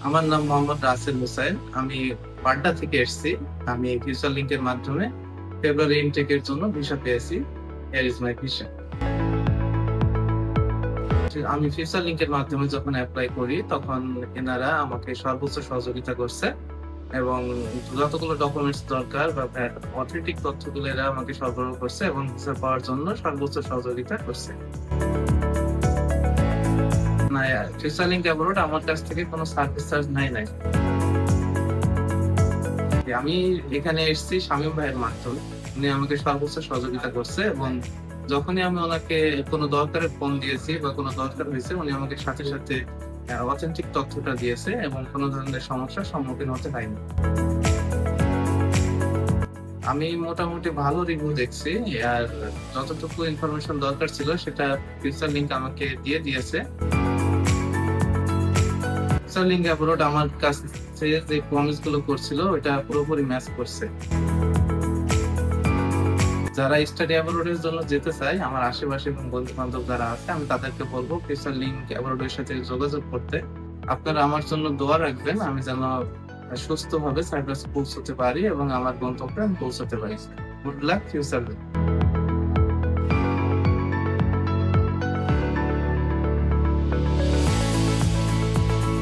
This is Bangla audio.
আমার নাম মোহাম্মদ রাসেল হোসাইন। আমি পাড্ডা থেকে এসেছি। আমি ফিউচার লিংকের মাধ্যমে ফেব্রুয়ারি ইনটেকের জন্য ভিসা পেয়েছি। Here is my visa. আমি ফিউচার লিংকের মাধ্যমে যখন অ্যাপ্লাই করি তখন এনারা আমাকে সর্বোচ্চ সহযোগিতা করছে এবং যতগুলো ডকুমেন্টস দরকার বা অথেন্টিক তথ্যগুলো এরা আমাকে সরবরাহ করছে এবং ভিসা পাওয়ার জন্য সর্বোচ্চ সহযোগিতা করছে। না, ফিউচার লিংক অ্যাব্রোড আমার কাছ থেকে কোনো সার্ভিস চার্জ নাই। আমি এখানে এসেছি শামীম ভাইয়ের মাধ্যমে। উনি আমাকে সর্বোচ্চ সহযোগিতা করছে এবং যখনই আমি ওনাকে কোনো দরকারে ফোন দিয়েছি বা কোনো দরকার হয়েছে উনি আমাকে সাথে সাথে অথেন্টিক তথ্যটা দিয়েছে এবং কোনো ধরনের সমস্যার সম্মুখীন হতে হয়নি। আমি মোটামুটি ভালো রিভিউ দেখছি, আর যতটুকু ইনফরমেশন দরকার ছিল সেটা ফিউচার লিংক আমাকে দিয়ে দিয়েছে। ফিউচার লিংক অ্যাব্রোড আমার কাছে যে প্রমিস গুলো করছিল ওটা পুরোপুরি ম্যাচ করছে। যারা স্টাডি অ্যাব্রোডের জন্য যেতে চায়, আমার আশেপাশে এবং বন্ধু বান্ধব যারা আছে, আমি তাদেরকে বলবো ফিউচার লিংক অ্যাব্রোডের সাথে যোগাযোগ করতে। আপনারা আমার জন্য দোয়া রাখবেন, আমি যেন সুস্থভাবে সাইপ্রাসে পৌঁছতে পারি এবং আমার গন্তব্যে আমি পৌঁছতে পারি। Good luck future link.